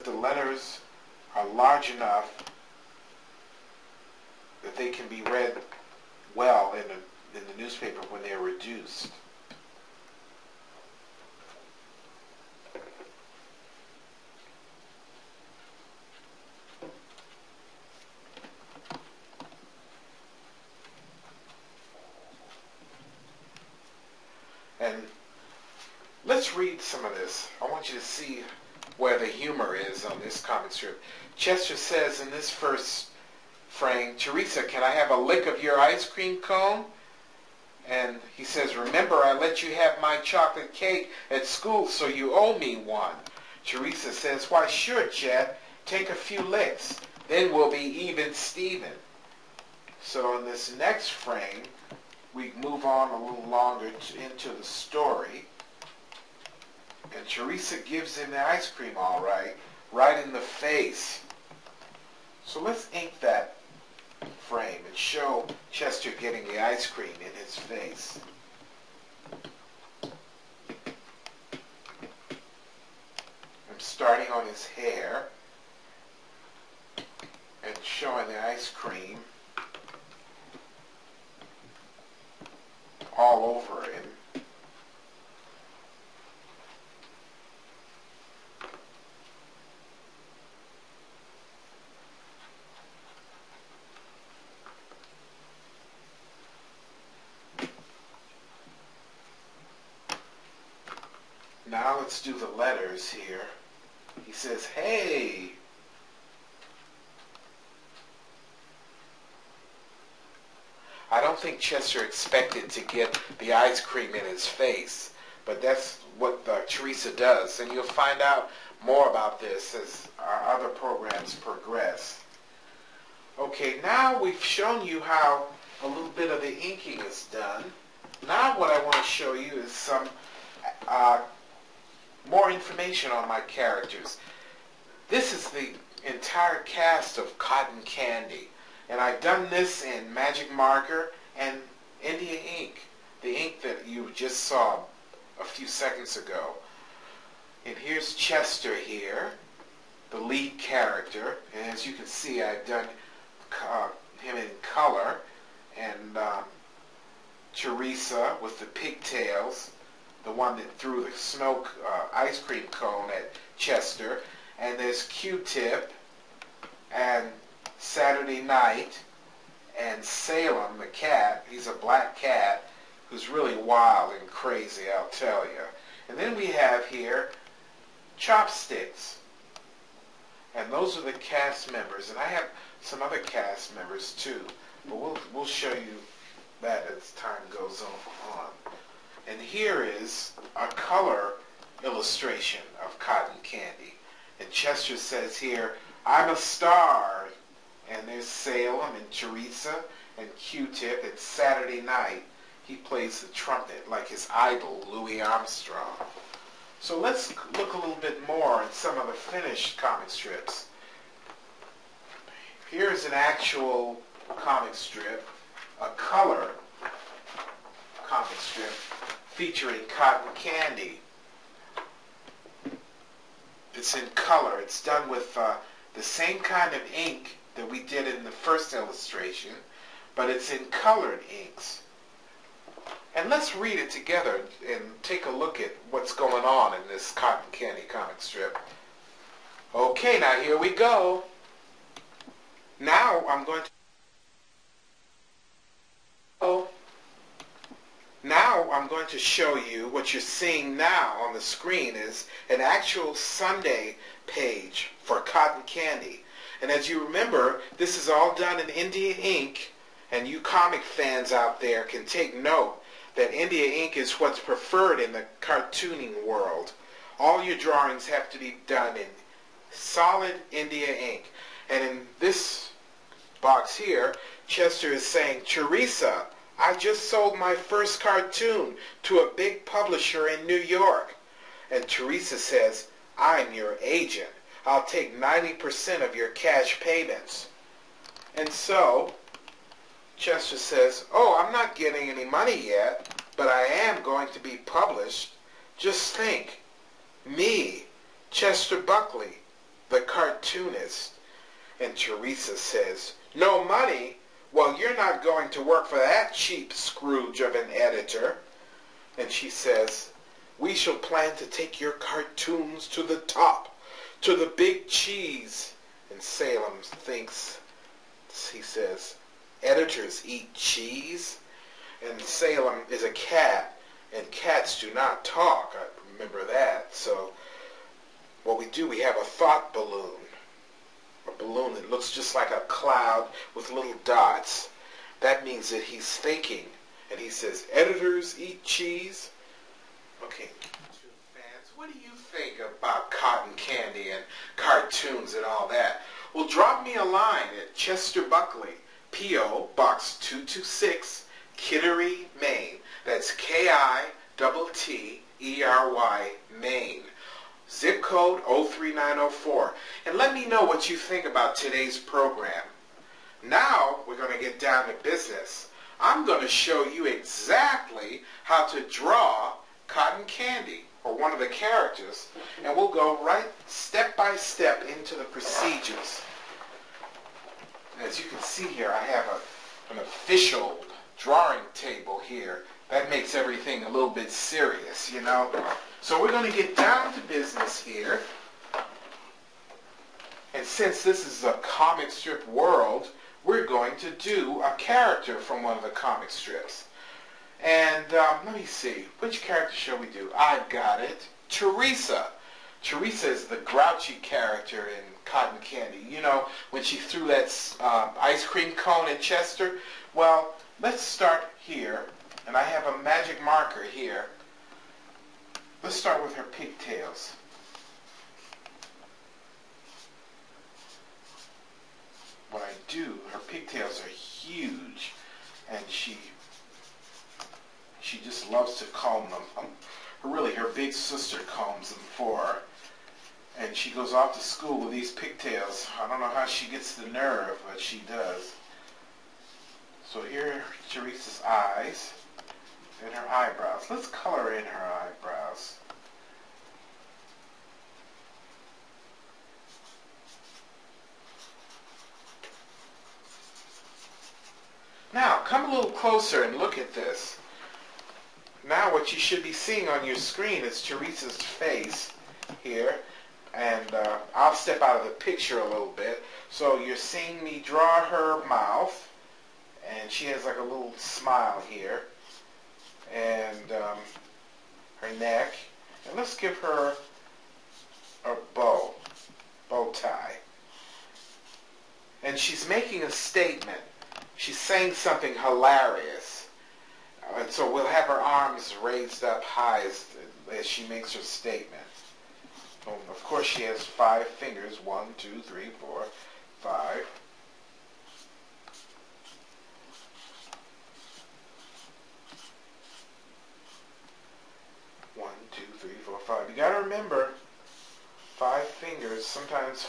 the letters are large enough that they can be read well in the newspaper when they're reduced. And let's read some of this. I want you to see where the humor is on this comic strip. Chester says in this first frame, "Teresa, can I have a lick of your ice cream cone?" And he says, "Remember, I let you have my chocolate cake at school, so you owe me one." Teresa says, "Why, sure, Chet. Take a few licks. Then we'll be even Steven." So in this next frame, we move on a little longer into the story. And Teresa gives him the ice cream all right in the face. So let's ink that frame and show Chester getting the ice cream in his face. I'm starting on his hair and showing the ice cream all over him. Now let's do the letters here. He says, "Hey." I don't think Chester expected to get the ice cream in his face, but that's what Teresa does. And you'll find out more about this as our other programs progress. Okay, now we've shown you how a little bit of the inking is done. Now what I want to show you is some more information on my characters. This is the entire cast of Cotton Candy. And I've done this in magic marker and India ink, the ink that you just saw a few seconds ago. And here's Chester here, the lead character. And as you can see, I've done him in color. And Teresa with the pigtails, the one that threw the snow ice cream cone at Chester. And there's Q-Tip and Saturday Night, and Salem, the cat. He's a black cat who's really wild and crazy, I'll tell you. And then we have here Chopsticks. And those are the cast members. And I have some other cast members too. But we'll show you that as time goes on. And here is a color illustration of Cotton Candy. And Chester says here, "I'm a star." And there's Salem and Teresa and Q-Tip. And Saturday Night, he plays the trumpet like his idol, Louis Armstrong. So let's look a little bit more at some of the finished comic strips. Here's an actual comic strip, a color comic strip featuring Cotton Candy. It's in color. It's done with the same kind of ink that we did in the first illustration, but it's in colored inks. And let's read it together and take a look at what's going on in this Cotton Candy comic strip. Okay, now here we go. Now I'm going to show you what you're seeing now on the screen is an actual Sunday page for Cotton Candy. And as you remember, this is all done in India ink, and you comic fans out there can take note that India ink is what's preferred in the cartooning world. All your drawings have to be done in solid India ink. And in this box here, Chester is saying, "Teresa, I just sold my first cartoon to a big publisher in New York." And Teresa says, "I'm your agent. I'll take 90% of your cash payments." And so Chester says, "Oh, I'm not getting any money yet, but I am going to be published. Just think, me, Chester Buckley, the cartoonist. And Teresa says, "No money? Well, you're not going to work for that cheap Scrooge of an editor." And she says, "We shall plan to take your cartoons to the top, to the big cheese." And Salem thinks, he says, "Editors eat cheese?" And Salem is a cat, and cats do not talk. I remember that. So what we do, we have a thought balloon. A balloon that looks just like a cloud with little dots. That means that he's thinking. And he says, "Editors eat cheese?" Okay, fans, what do you think about cotton candy and cartoons and all that? Well, drop me a line at Chester Buckley, P.O. Box 226, Kittery, Maine. That's Kittery, Maine. Zip code 03904. And let me know what you think about today's program. Now we're going to get down to business. I'm going to show you exactly how to draw cotton candy, or one of the characters, and we'll go right step by step into the procedures. As you can see here, I have an official drawing table here. That makes everything a little bit serious, you know. So we're going to get down to business here. And since this is a comic strip world, we're going to do a character from one of the comic strips. And let me see, which character shall we do? I've got it. Teresa. Teresa is the grouchy character in Cotton Candy. You know, when she threw that ice cream cone at Chester? Well, let's start here. And I have a magic marker here. Let's start with her pigtails. What I do, her pigtails are huge, and she just loves to comb them. Really, her big sister combs them for her. And she goes off to school with these pigtails. I don't know how she gets the nerve, but she does. So here are Teresa's eyes and her eyebrows. Let's color in her eyebrows. Now, come a little closer and look at this. Now what you should be seeing on your screen is Teresa's face here. And I'll step out of the picture a little bit. So you're seeing me draw her mouth. And she has like a little smile here. And her neck. And let's give her a bow tie. And she's making a statement. She's saying something hilarious. And so we'll have her arms raised up high as she makes her statement. Of course, she has 5 fingers. 1, 2, 3, 4, 5. You got to remember, 5 fingers. Sometimes